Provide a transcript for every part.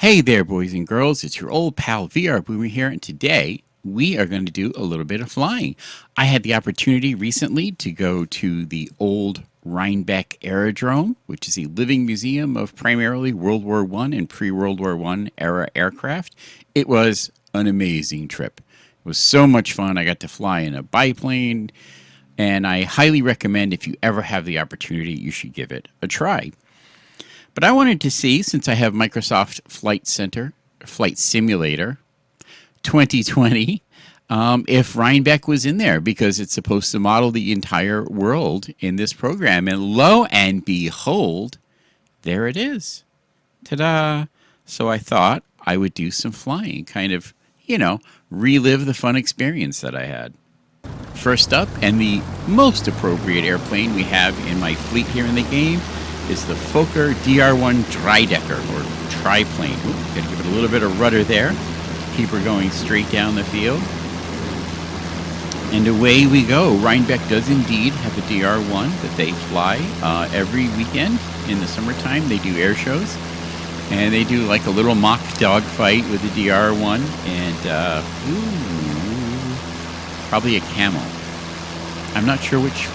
Hey there, boys and girls. It's your old pal VR Boomer here, and today we are going to do a little bit of flying. I had the opportunity recently to go to the Old Rhinebeck Aerodrome, which is a living museum of primarily World War I and pre-World War I era aircraft. It was an amazing trip. It was so much fun. I got to fly in a biplane, and I highly recommend if you ever have the opportunity, you should give it a try. But I wanted to see, since I have Microsoft Flight Center, Flight Simulator 2020, if Rhinebeck was in there, because it's supposed to model the entire world in this program. And lo and behold, there it is. Ta-da! So I thought I would do some flying, kind of, relive the fun experience that I had. First up, and the most appropriate airplane we have in my fleet here in the game, is the Fokker DR1 Dreidecker, or triplane. Got to give it a little bit of rudder there. Keep her going straight down the field. And away we go. Rhinebeck does indeed have a DR1 that they fly every weekend in the summertime. They do air shows. And they do like a little mock dogfight with the DR1. And, probably a Camel. I'm not sure which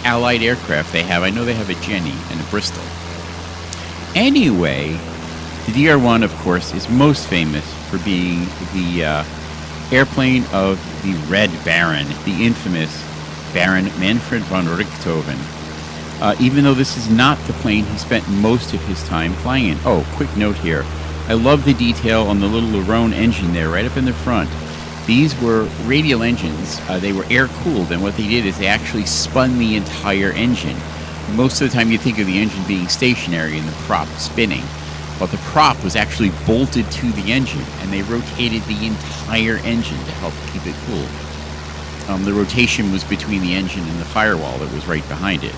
Allied aircraft they have. I know they have a Jenny and a Bristol. Anyway, the DR-1, of course, is most famous for being the airplane of the Red Baron, the infamous Baron Manfred von Richthofen. Even though this is not the plane he spent most of his time flying in. Oh, quick note here. I love the detail on the little Larone engine there, right up in the front. These were radial engines. They were air-cooled, and what they did is they actually spun the entire engine. Most of the time you think of the engine being stationary and the prop spinning, but the prop was actually bolted to the engine, and they rotated the entire engine to help keep it cool. The rotation was between the engine and the firewall that was right behind it,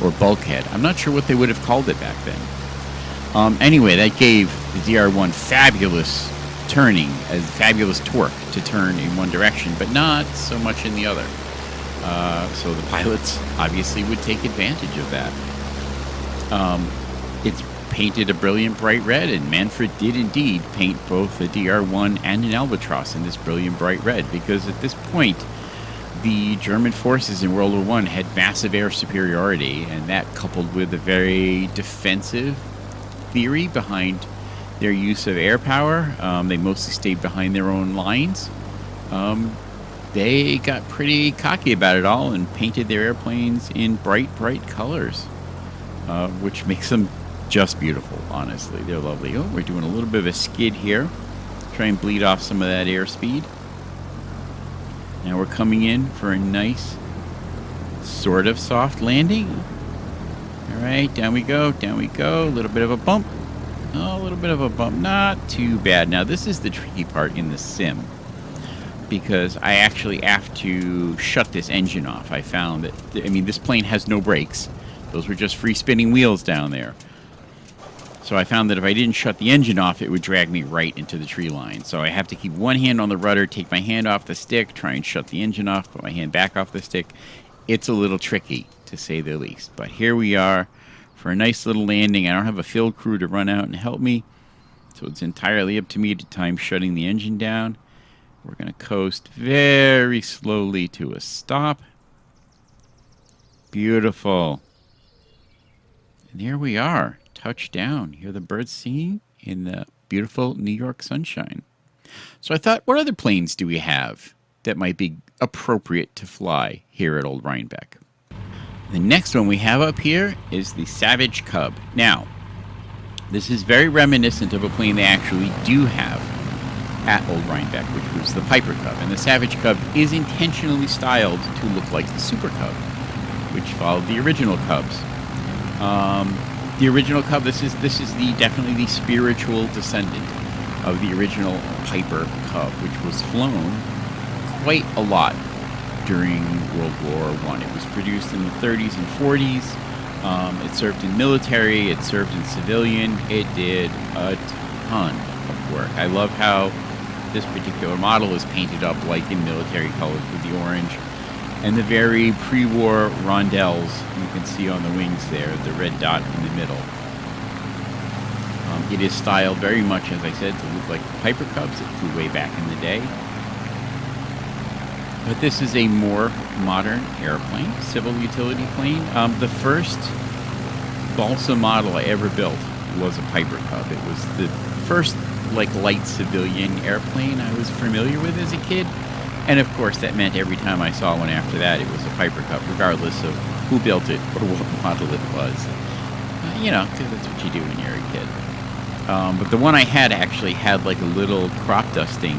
or bulkhead. I'm not sure what they would have called it back then. Anyway, that gave the DR-1 fabulous turning, as fabulous torque to turn in one direction, but not so much in the other. So the pilots obviously would take advantage of that. It's painted a brilliant bright red, and Manfred did indeed paint both a DR-1 and an Albatross in this brilliant bright red, because at this point the German forces in World War I had massive air superiority, and that, coupled with a very defensive theory behind their use of air power, they mostly stayed behind their own lines. They got pretty cocky about it all and painted their airplanes in bright, bright colors, which makes them just beautiful, honestly. They're lovely. Oh, we're doing a little bit of a skid here. Try and bleed off some of that airspeed. Now we're coming in for a nice, sort of soft landing. All right, down we go, down we go. A little bit of a bump. Oh, a little bit of a bump. Not too bad. Now, this is the tricky part in the sim, because I actually have to shut this engine off. I found that, this plane has no brakes. Those were just free spinning wheels down there. So I found that if I didn't shut the engine off, it would drag me right into the tree line. So I have to keep one hand on the rudder, take my hand off the stick, try and shut the engine off, put my hand back off the stick. It's a little tricky, to say the least. But here we are for a nice little landing. I don't have a field crew to run out and help me, so it's entirely up to me to time shutting the engine down. We're going to coast very slowly to a stop. Beautiful. And there we are. Touchdown. Hear the birds singing in the beautiful New York sunshine. So I thought, what other planes do we have that might be appropriate to fly here at Old Rhinebeck? The next one we have up here is the Savage Cub. Now, this is very reminiscent of a plane they actually do have at Old Rhinebeck, which was the Piper Cub. And the Savage Cub is intentionally styled to look like the Super Cub, which followed the original Cubs. The original Cub, this is definitely the spiritual descendant of the original Piper Cub, which was flown quite a lot during World War I. It was produced in the 30s and 40s. It served in military. It served in civilian. It did a ton of work. I love how this particular model is painted up like in military colors with the orange and the very pre-war rondelles you can see on the wings there, the red dot in the middle. It is styled very much, as I said, to look like the Piper Cubs that flew way back in the day. But this is a more modern airplane, civil utility plane. The first balsa model I ever built was a Piper Cub. It was the first light civilian airplane I was familiar with as a kid. And of course, that meant every time I saw one after that, it was a Piper Cub, regardless of who built it or what model it was. Because that's what you do when you're a kid. But the one I had actually had like a little crop dusting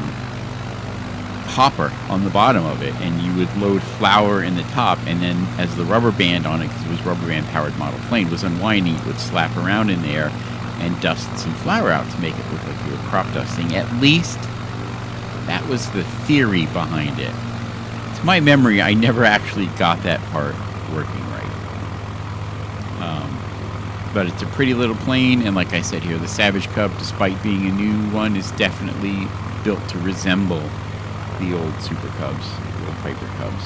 hopper on the bottom of it, and you would load flour in the top, and then as the rubber band on it, because it was rubber band powered model plane, was unwinding, you would slap around in there and dust some flour out to make it look like you were crop dusting. At least that was the theory behind it. To my memory, I never actually got that part working right. But it's a pretty little plane, and like I said here, the Savage Cub, despite being a new one, is definitely built to resemble the old Super Cubs, the old Piper Cubs.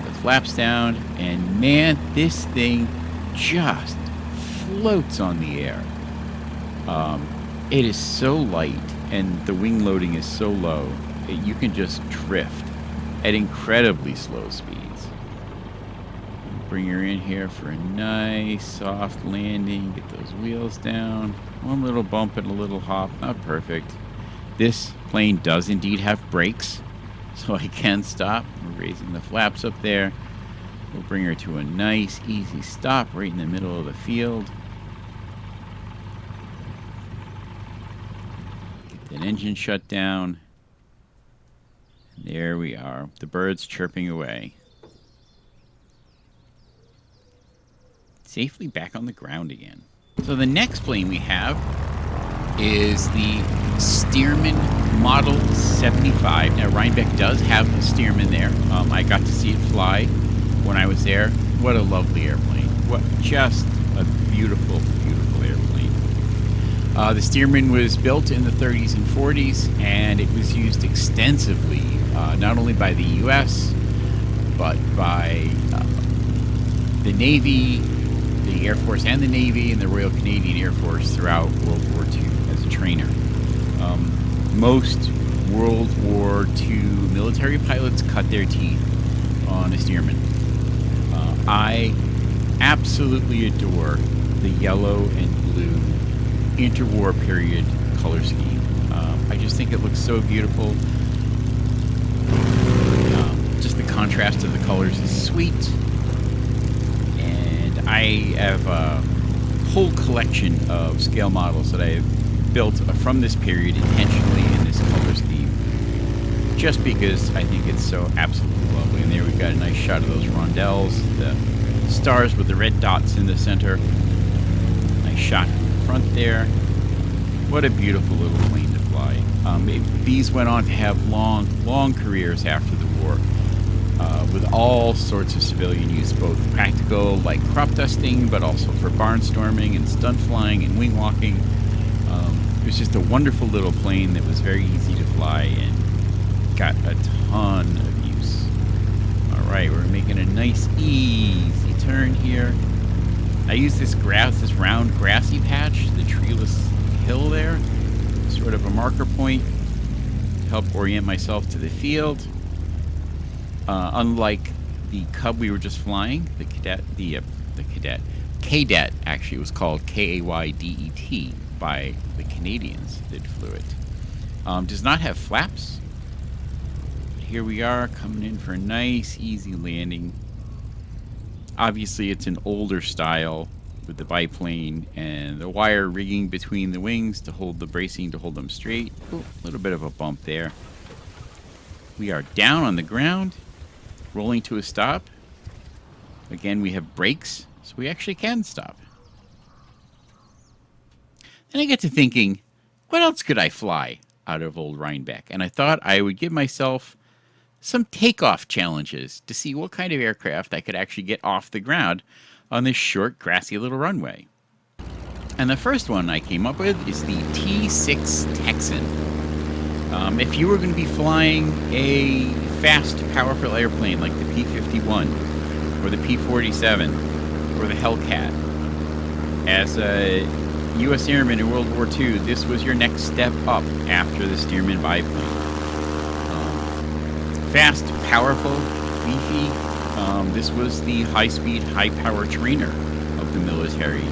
The flaps down, and man, this thing just floats on the air. It is so light, and the wing loading is so low, you can just drift at incredibly slow speeds. Bring her in here for a nice soft landing, get those wheels down, one little bump and a little hop, not perfect. This plane does indeed have brakes, so I can stop. We're raising the flaps up there. We'll bring her to a nice, easy stop right in the middle of the field. Get that engine shut down. And there we are, the birds chirping away. Safely back on the ground again. So the next plane we have is the Stearman Model 75. Now, Rhinebeck does have a Stearman there. I got to see it fly when I was there. What a lovely airplane. What just a beautiful, beautiful airplane. The Stearman was built in the 30s and 40s, and it was used extensively, not only by the U.S., but by the Navy, the Air Force and the Navy, and the Royal Canadian Air Force throughout World War II as a trainer. Most World War II military pilots cut their teeth on a Stearman. I absolutely adore the yellow and blue interwar period color scheme. I just think it looks so beautiful. Just the contrast of the colors is sweet. And I have a whole collection of scale models that I have built from this period intentionally in this color scheme, just because I think it's so absolutely lovely. And there we've got a nice shot of those rondelles, the stars with the red dots in the center. Nice shot from the front there. What a beautiful little plane to fly. These went on to have long careers after the war, with all sorts of civilian use, both practical, like crop dusting, but also for barnstorming and stunt flying and wing walking. It was just a wonderful little plane that was very easy to fly and got a ton of use. All right, we're making a nice, easy turn here. I use this round grassy patch, the treeless hill there, sort of a marker point to help orient myself to the field. Unlike the Cub we were just flying, the Cadet actually was called Kaydet by the Canadians that flew it. Does not have flaps. Here we are coming in for a nice, easy landing. Obviously, it's an older style with the biplane and the wire rigging between the wings to hold the bracing to hold them straight. A little bit of a bump there. We are down on the ground, rolling to a stop. Again, we have brakes, so we actually can stop. Then I get to thinking, what else could I fly out of Old Rhinebeck? And I thought I would give myself some takeoff challenges to see what kind of aircraft I could actually get off the ground on this short, grassy little runway. And the first one I came up with is the T6 Texan. If you were going to be flying a fast, powerful airplane like the P-51 or the P-47 or the Hellcat as a U.S. Airmen in World War II, this was your next step up after the Stearman biplane. Fast, powerful, beefy. This was the high-speed, high-power trainer of the military.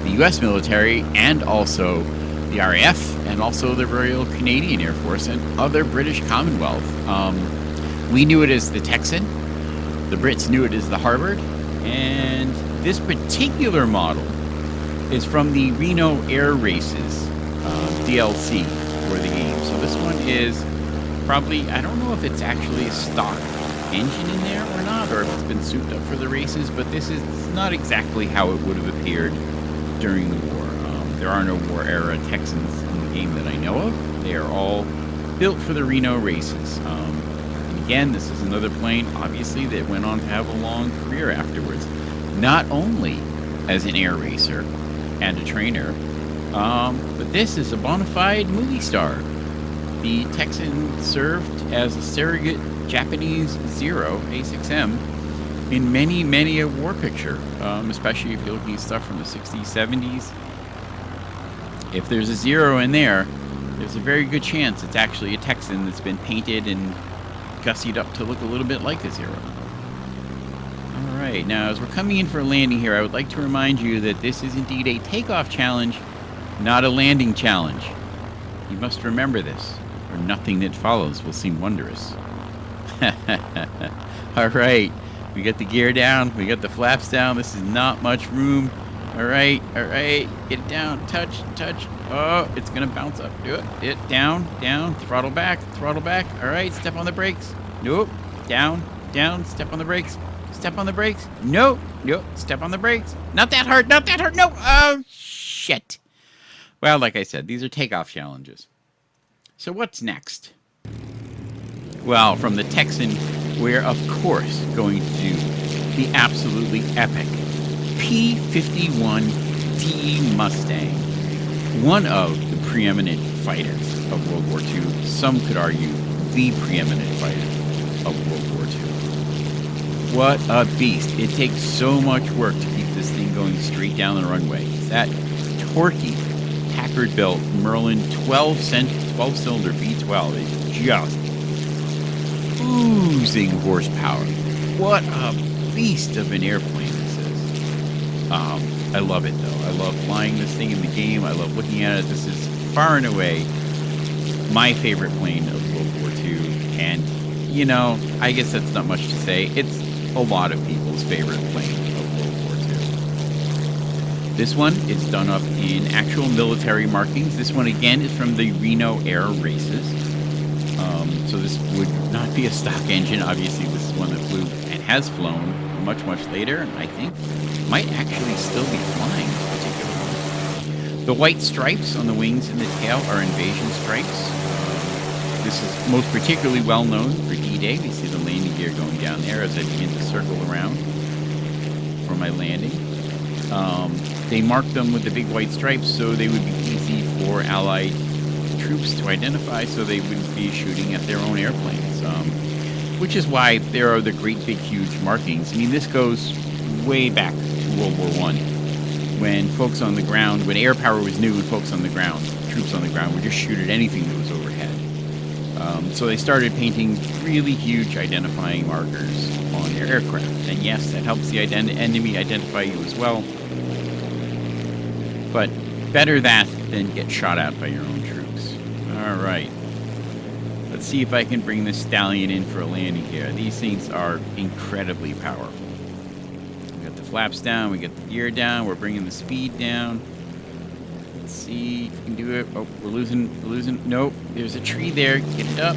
The U.S. military, and also the RAF, and also the Royal Canadian Air Force, and other British Commonwealth. We knew it as the Texan. The Brits knew it as the Harvard. And this particular model is from the Reno Air Races DLC for the game. So this one is probably, I don't know if it's actually a stock engine in there or not, or if it's been souped up for the races, but this is not exactly how it would have appeared during the war. There are no war-era Texans in the game that I know of. They are all built for the Reno races. And again, this is another plane, obviously, that went on to have a long career afterwards. Not only as an air racer and a trainer, but this is a bona fide movie star. The Texan served as a surrogate Japanese Zero, A6M, in many, many a war picture, especially if you're looking at stuff from the 60s, 70s. If there's a Zero in there, there's a very good chance it's actually a Texan that's been painted and gussied up to look a little bit like a Zero. Alright, now as we're coming in for a landing here, I would like to remind you that this is indeed a takeoff challenge, not a landing challenge. You must remember this, or nothing that follows will seem wondrous. Alright, we got the gear down, we got the flaps down, this is not much room. Alright, get it down, touch. Oh, it's gonna bounce up, do it, down, throttle back, alright, step on the brakes, nope, down, step on the brakes, nope, step on the brakes, not that hard, no, oh, shit. Well, like I said, these are takeoff challenges. So what's next? Well, from the Texan, we're of course going to do the absolutely epic P-51D Mustang, one of the preeminent fighters of World War II. Some could argue the preeminent fighter of World War II. What a beast. It takes so much work to keep this thing going straight down the runway. That torquey Packard-built Merlin 12-cylinder V12 is just oozing horsepower. What a beast of an airplane this is. I love it, though. I love flying this thing in the game. I love looking at it. This is far and away my favorite plane of World War II. And, you know, I guess that's not much to say. It's a lot of people's favorite plane of World War II. This one is done up in actual military markings. This one, again, is from the Reno Air Races. So this would not be a stock engine. Obviously, this is one that flew and has flown much, much later, and I think might actually still be flying this particular one. The white stripes on the wings and the tail are invasion stripes. This is most particularly well known for D-Day. We see the landing gear going down there as I begin to circle around for my landing. They marked them with the big white stripes so they would be easy for Allied troops to identify, so they wouldn't be shooting at their own airplanes. Which is why there are the great big huge markings. I mean, this goes way back to World War I, when folks on the ground, when air power was new and folks on the ground, troops on the ground would just shoot at anything that was overhead. So they started painting really huge identifying markers on their aircraft. And yes, that helps the enemy identify you as well. But better that than get shot at by your own troops. All right. Let's see if I can bring this stallion in for a landing here. These things are incredibly powerful. We got the flaps down, we got the gear down, we're bringing the speed down. Let's see if we can do it. Oh, we're losing. Nope, there's a tree there. Get it up.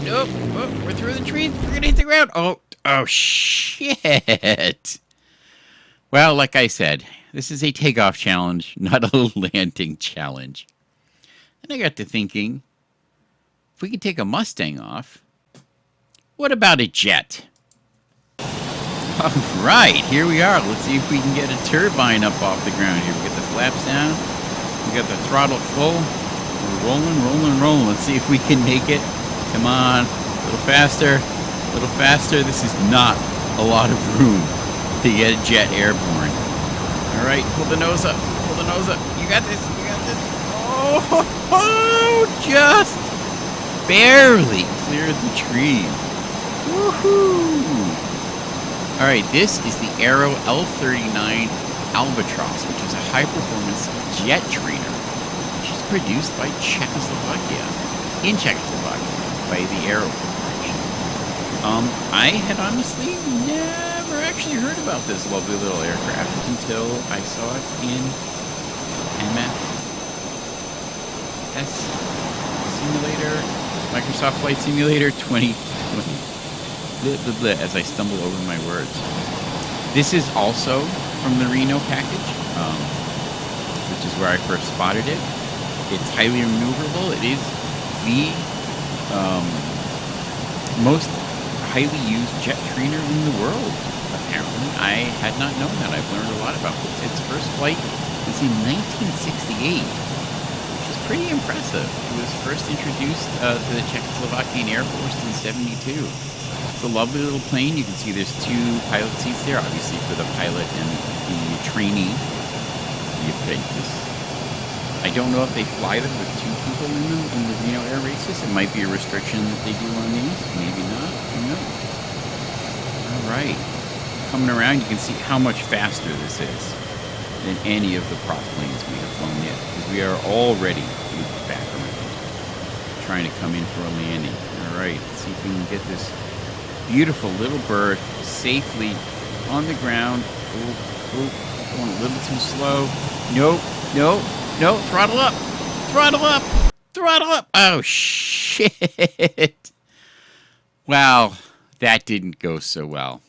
Nope, oh, we're through the tree. We're gonna hit the ground. Oh, shit. Well, like I said, this is a takeoff challenge, not a landing challenge. And I got to thinking, if we could take a Mustang off, what about a jet? All right, here we are. Let's see if we can get a turbine up off the ground here. We got the flaps down. We got the throttle full. We're rolling. Let's see if we can make it. Come on, a little faster. This is not a lot of room to get a jet airborne. All right, pull the nose up. nose up. You got this. You got this. Oh, just barely cleared the trees. Woohoo! All right, this is the Aero L39 Albatross, which is a high-performance jet trainer, which is produced by Czechoslovakia, in Czechoslovakia, by the Aero Corporation. I had honestly never actually heard about this lovely little aircraft until I saw it in MFS Simulator, Microsoft Flight Simulator 2020. Blah, blah, blah, as I stumble over my words. This is also from the Reno package, which is where I first spotted it. It's highly maneuverable. It is the most highly used jet trainer in the world, apparently. I had not known that. I've learned a lot about this. Its first flight was in 1968, which is pretty impressive. It was first introduced to the Czechoslovakian Air Force in 72. It's a lovely little plane. You can see there's two pilot seats there, obviously for the pilot and the trainee, the apprentice. I don't know if they fly them with two people in them in the Reno Air Races. It might be a restriction that they do on these. Maybe not. Who knows? All right. Coming around, you can see how much faster this is than any of the prop planes we have flown yet, because we are already looped back around, trying to come in for a landing. All right. Let's see if we can get this beautiful little bird safely on the ground. Oh, going a little too slow. Nope. No, throttle up! Throttle up! Throttle up! Oh, shit! Wow, that didn't go so well.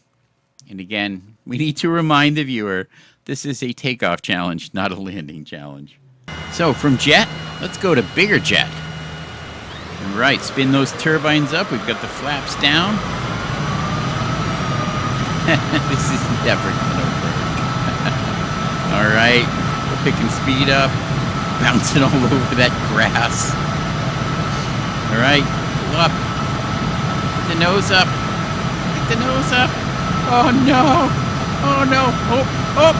And again, we need to remind the viewer, this is a takeoff challenge, not a landing challenge. So, from jet, let's go to bigger jet. All right, spin those turbines up. We've got the flaps down. This is never gonna work. All right, we're picking speed up. Bouncing all over that grass. All right, pull up. Get the nose up. Get the nose up. Oh no! Oh no! Oh!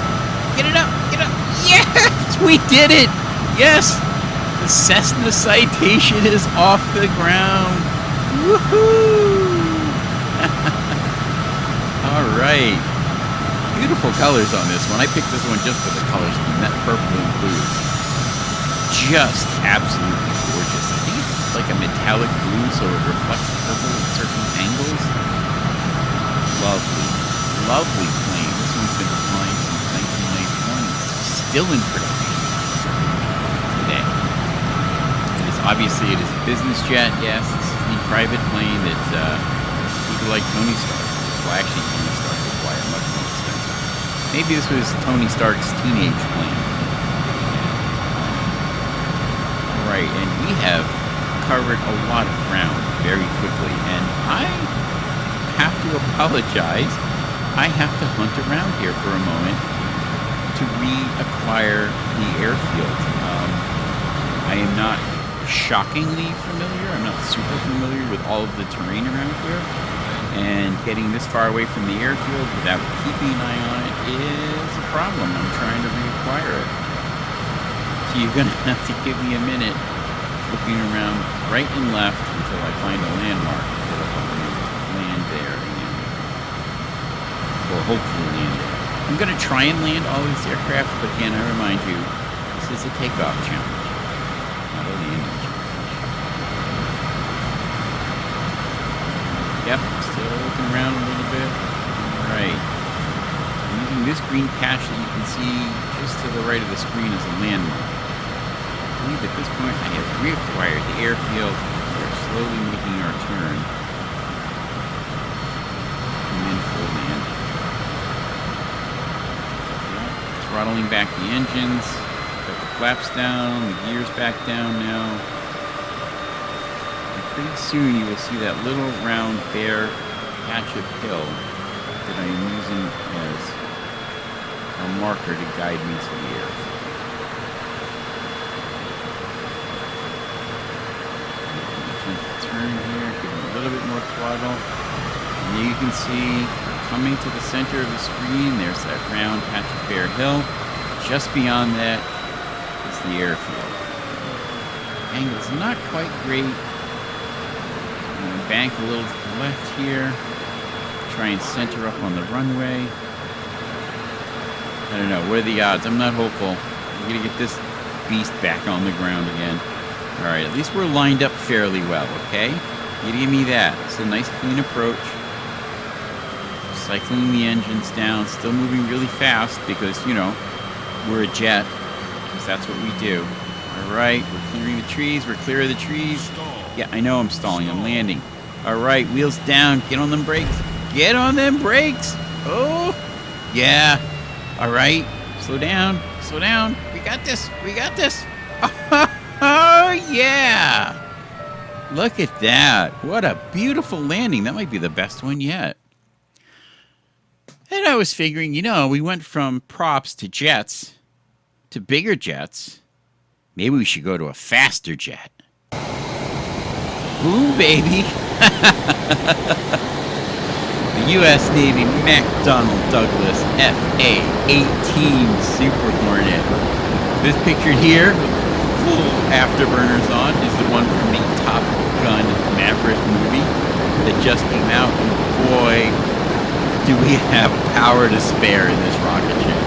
Get it up! Get up! Yes! We did it! Yes! The Cessna Citation is off the ground. Woohoo! All right. Beautiful colors on this one. I picked this one just for the colors. That purple and blue. Just absolutely gorgeous. I think it's like a metallic blue, so it reflects purple at certain angles. Lovely, lovely plane. This one's been flying since 1991. It's still in production today. It is a business jet, yes. It's the private plane that people like Tony Stark, well, actually Tony Stark would fly a much more expensive. Maybe this was Tony Stark's teenage plane. Right, and we have covered a lot of ground very quickly, and I have to apologize. I have to hunt around here for a moment to reacquire the airfield. I am not shockingly familiar. I'm not super familiar with all of the terrain around here, and getting this far away from the airfield without keeping an eye on it is a problem. I'm trying to reacquire it. So you're going to have to give me a minute looking around right and left until I find a landmark that'll help me land there again. Or hopefully land there. I'm going to try and land all these aircraft, but again, I remind you, this is a takeoff challenge, not a landing challenge. Yep, still looking around a little bit. All right. I'm using this green patch that you can see just to the right of the screen as a landmark. I believe at this point I have reacquired the airfield. We're slowly making our turn. And then full land. Throttling back the engines. Got the flaps down, the gears back down now. And pretty soon you will see that little round bare patch of hill that I am using as a marker to guide me to the airfield. Turn here, give it a little bit more throttle. And you can see coming to the center of the screen, there's that round patch of bare hill. Just beyond that the airfield. Angle's not quite great. I'm going to bank a little to the left here. Try and center up on the runway. I don't know. What are the odds? I'm not hopeful. We're going to get this beast back on the ground again. All right, at least we're lined up fairly well, okay? You give me that. It's a nice, clean approach. Cycling the engines down. Still moving really fast because, you know, we're a jet. Because that's what we do. All right, we're clearing the trees. We're clear of the trees. Yeah, I know I'm stalling. I'm landing. All right, wheels down. Get on them brakes. Get on them brakes. Oh, yeah. All right, slow down. Slow down. We got this. We got this. Oh, yeah. Look at that. What a beautiful landing. That might be the best one yet. And I was figuring, you know, we went from props to jets to bigger jets. Maybe we should go to a faster jet. Boom, baby. The U.S. Navy McDonnell Douglas FA-18 Super Hornet. This picture here, full afterburners on, is the one from the Top Gun Maverick movie that just came out. And boy, do we have power to spare in this rocket ship.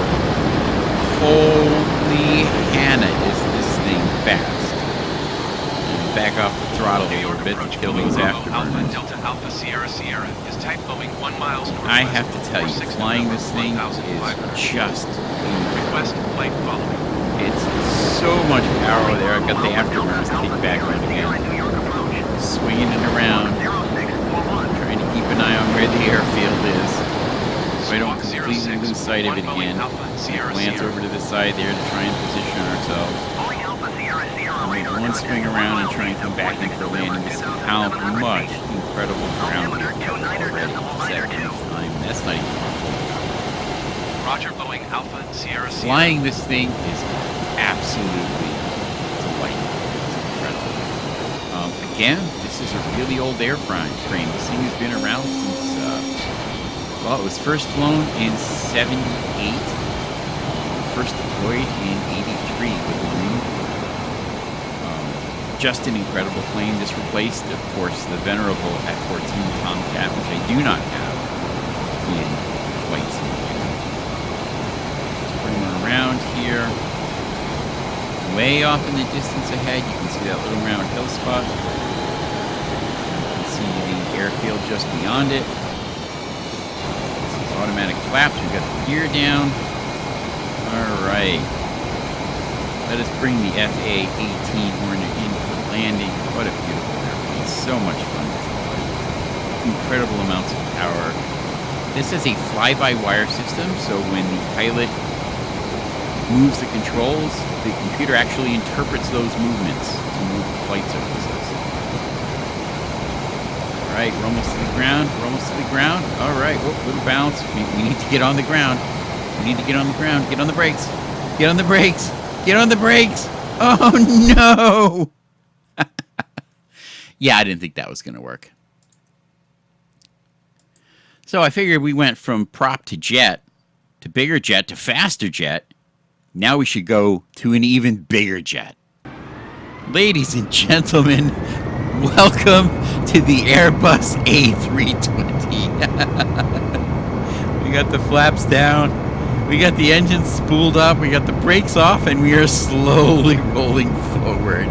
Holy Hannah, is this thing fast. Back off the throttle a little bit to kill those afterburners. Delta Alpha Sierra Sierra is type Boeing 1 miles northwest. I have to tell you, flying this thing is just request flight following. It's so much power there. I've got the afterburners to kick back on again. Swinging it around. Trying to keep an eye on where the airfield is. So I don't completely lose sight of it again. Glance over to the side there to try and position ourselves. Make one swing around and try and come back in for landing. This is how much incredible ground we have already. Second time. That's not even awful. Roger, Boeing Alpha Sierra Sierra. Flying this thing is absolutely delightful. It's incredible. Again, this is a really old airframe. This thing has been around since, well, it was first flown in '78. First deployed in '83 with the Marine. Just an incredible plane. This replaced, of course, the venerable F-14 Tomcat, which I do not have in Flight Simulator. Just bring her around here. Way off in the distance ahead, you can see that little round hill spot. You can see the airfield just beyond it. This is automatic flaps. We've got the gear down. All right. Let us bring the FA-18 Hornet in for landing. What a beautiful airplane. So much fun to fly. Incredible amounts of power. This is a fly-by-wire system, so when the pilot moves the controls, the computer actually interprets those movements to move the flight surfaces. All right, we're almost to the ground. We're almost to the ground. All right, whoop, little bounce. We need to get on the ground. We need to get on the ground. Get on the brakes. Get on the brakes. Get on the brakes! Oh, no! Yeah, I didn't think that was going to work. So I figured we went from prop to jet, to bigger jet, to faster jet. Now we should go to an even bigger jet. Ladies and gentlemen, welcome to the Airbus A320. We got the flaps down. We got the engines spooled up, we got the brakes off, and we are slowly rolling forward.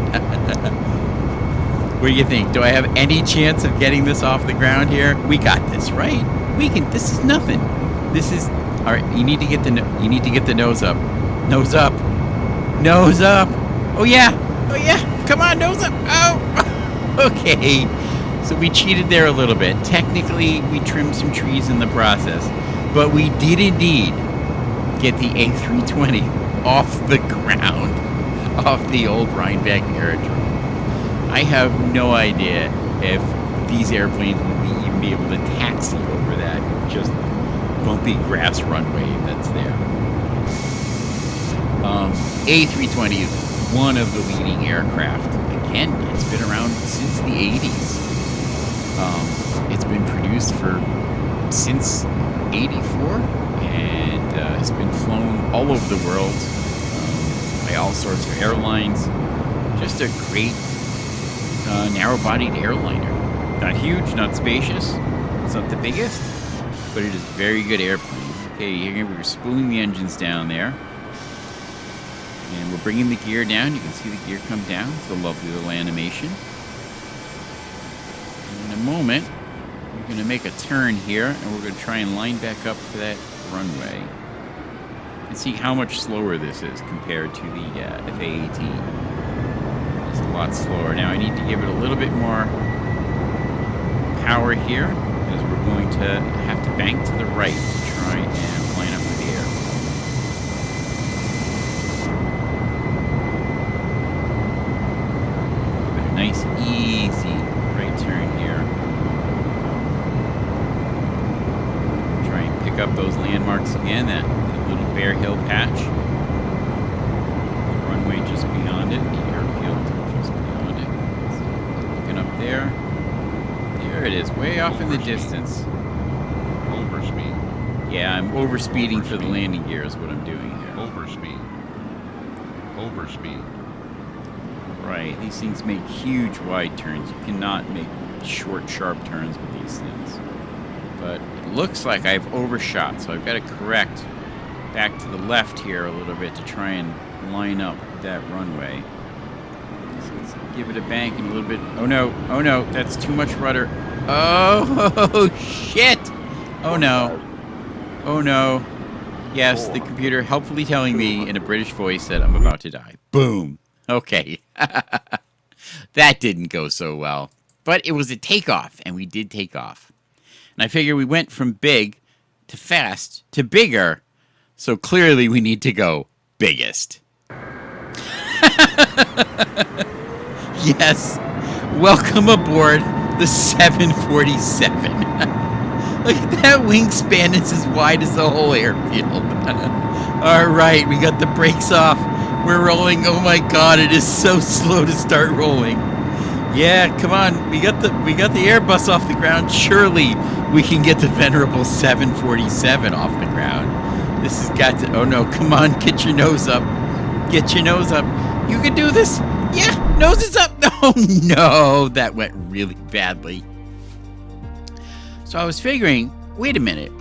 What do you think? Do I have any chance of getting this off the ground here? We got this, right? We can. This is nothing. This is all right. You need to get the nose up. Nose up. Nose up. Oh yeah. Oh yeah. Come on, nose up. Oh. Okay. So we cheated there a little bit. Technically, we trimmed some trees in the process, but we did indeed get the A320 off the ground, off the Old Rhinebeck Aerodrome. I have no idea if these airplanes will even be able to taxi over that just bumpy grass runway that's there. A320 is one of the leading aircraft. Again, it's been around since the 80s. It's been produced since '84. And has been flown all over the world. by all sorts of airlines. Just a great narrow-bodied airliner. Not huge, not spacious. It's not the biggest, but it is a very good airplane. Okay, here we're spooling the engines down there. And we're bringing the gear down. You can see the gear come down. It's a lovely little animation. And in a moment, we're going to make a turn here, and we're going to try and line back up for that runway. And see how much slower this is compared to the F/A-18. It's a lot slower. Now I need to give it a little bit more power here, as we're going to have to bank to the right to try and line up with the air. Give it a nice, easy right turn here. Try and pick up those landmarks again, that little Bear Hill patch. The runway just beyond it, the airfield just beyond it. So looking up there. There it is, way off in the distance. Overspeed. Yeah, I'm overspeeding for the landing gear is what I'm doing here. Overspeed. Overspeed. Right, these things make huge wide turns. You cannot make short, sharp turns with these things. But it looks like I've overshot, so I've got to correct back to the left here a little bit to try and line up that runway. So let's give it a bank and a little bit. Oh no, that's too much rudder. Oh, shit! Oh no. Oh no. Yes, the computer helpfully telling me in a British voice that I'm about to die. Boom. Okay. That didn't go so well. But it was a takeoff, and we did take off. And I figure we went from big to fast to bigger, so clearly we need to go biggest. Yes. Welcome aboard the 747. Look at that wingspan. It's as wide as the whole airfield. All right, we got the brakes off. We're rolling. Oh my God, it is so slow to start rolling. Yeah, come on. We got the Airbus off the ground. Surely we can get the venerable 747 off the ground. This has got to. Oh no, come on, get your nose up. Get your nose up. You can do this. Yeah, nose is up. Oh no, that went really badly. So I was figuring, wait a minute.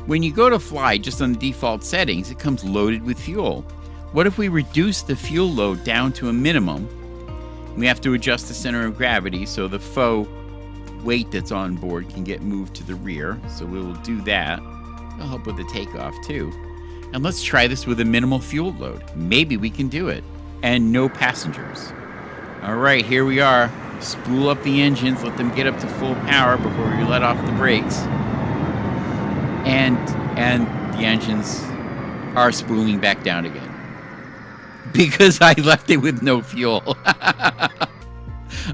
When you go to fly just on the default settings, it comes loaded with fuel. What if we reduce the fuel load down to a minimum? We have to adjust the center of gravity so the faux weight that's on board can get moved to the rear. So we will do that. It'll help with the takeoff too. And let's try this with a minimal fuel load. Maybe we can do it. And no passengers. All right, here we are. Spool up the engines, let them get up to full power before we let off the brakes. And the engines are spooling back down again. Because I left it with no fuel. I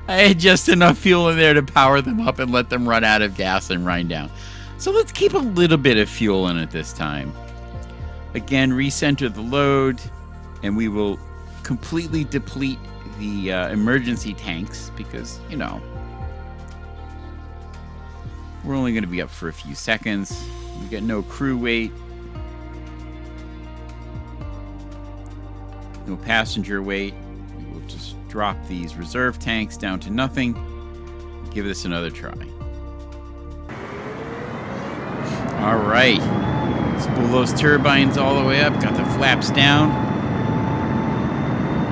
had just enough fuel in there to power them up and let them run out of gas and run down. So let's keep a little bit of fuel in it this time. Again, recenter the load, and we will completely deplete the emergency tanks because, you know, we're only going to be up for a few seconds. We got no crew weight. No passenger weight. We will just drop these reserve tanks down to nothing. Give this another try. All right. Spool those turbines all the way up. Got the flaps down.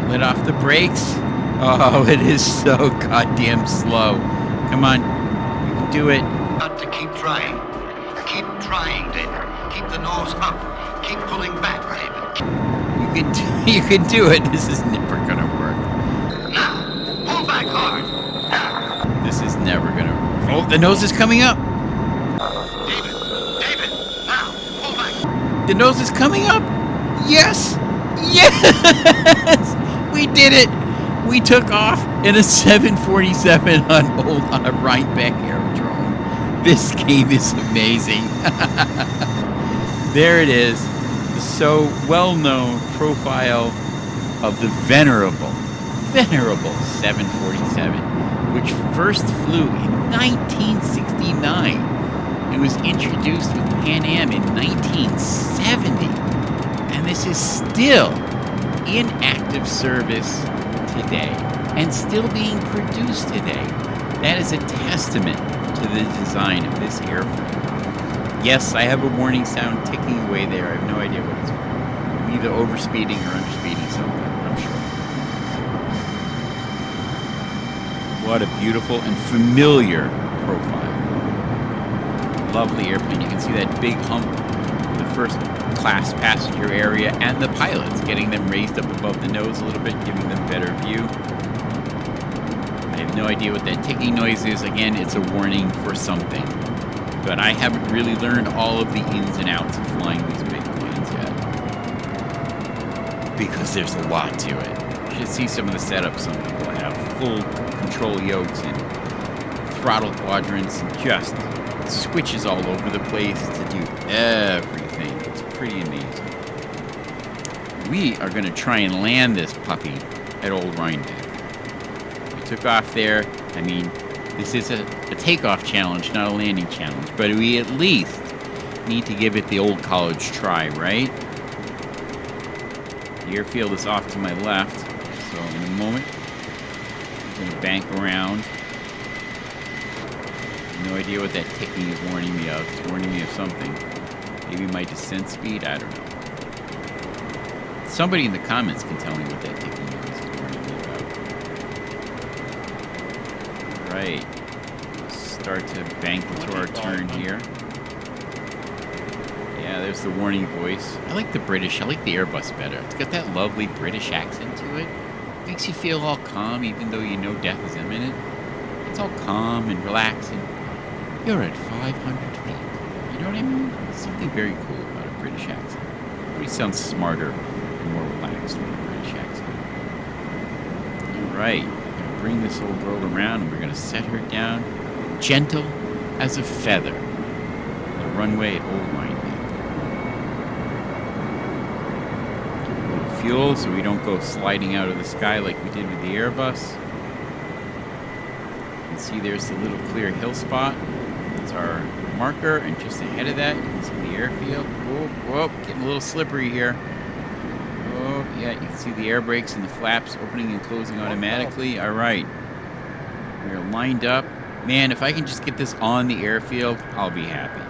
Let off the brakes. Oh, it is so goddamn slow. Come on. You can do it. Got to keep trying. Keep trying, David. Keep the nose up. Keep pulling back, David. You can do it. This is never gonna work. Now, pull back hard. This is never gonna. Oh, the nose is coming up. David, now, pull back. The nose is coming up. Yes, yes, we did it. We took off in a 747 on Old Rhinebeck Aerodrome. This game is amazing. There it is. The so well-known profile of the venerable 747, which first flew in 1969. It was introduced with Pan Am in 1970. And this is still in active service today and still being produced today. That is a testament to the design of this airframe. Yes, I have a warning sound ticking away there. I have no idea what it's for. I'm either overspeeding or underspeeding something, I'm sure. What a beautiful and familiar profile. Lovely airplane. You can see that big hump in the first class passenger area and the pilots, getting them raised up above the nose a little bit, giving them better view. I have no idea what that ticking noise is. Again, it's a warning for something. But I haven't really learned all of the ins and outs of flying these big planes yet. Because there's a lot to it. You should see some of the setups some people have. Full control yokes and throttle quadrants and just switches all over the place to do everything. It's pretty amazing. We are going to try and land this puppy at Old Rhinebeck. We took off there. I mean, this is a takeoff challenge, not a landing challenge, but we at least need to give it the old college try, right? The airfield is off to my left, so in a moment, I'm going to bank around. No idea what that ticking is warning me of. It's warning me of something. Maybe my descent speed? I don't know. Somebody in the comments can tell me what that ticking noise is warning me about. Right. Start to bank into our turn here. Yeah, there's the warning voice. I like the British. I like the Airbus better. It's got that lovely British accent to it. Makes you feel all calm even though you know death is imminent. It's all calm and relaxing. You're at 500 feet. You know what I mean? There's something very cool about a British accent. Everybody sounds smarter and more relaxed with a British accent. All right. We're going to bring this old girl around and we're going to set her down gentle as a feather. The runway at Old Rhinebeck. A little fuel so we don't go sliding out of the sky like we did with the Airbus. You can see there's the little clear hill spot. That's our marker, and just ahead of that, you can see the airfield. Whoa, whoa, getting a little slippery here. Oh, yeah, you can see the air brakes and the flaps opening and closing automatically. All right. We're lined up. Man, if I can just get this on the airfield, I'll be happy.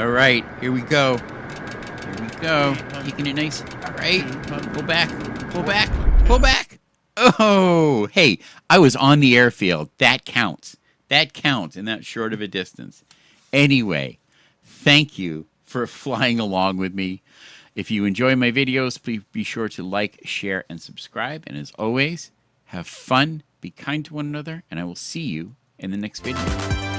All right, here we go. Here we go. Taking it nice. All right, pull back, pull back, pull back. Oh, hey, I was on the airfield. That counts. That counts in that short of a distance. Anyway, thank you for flying along with me. If you enjoy my videos, please be sure to like, share, and subscribe. And as always, have fun, be kind to one another, and I will see you in the next video.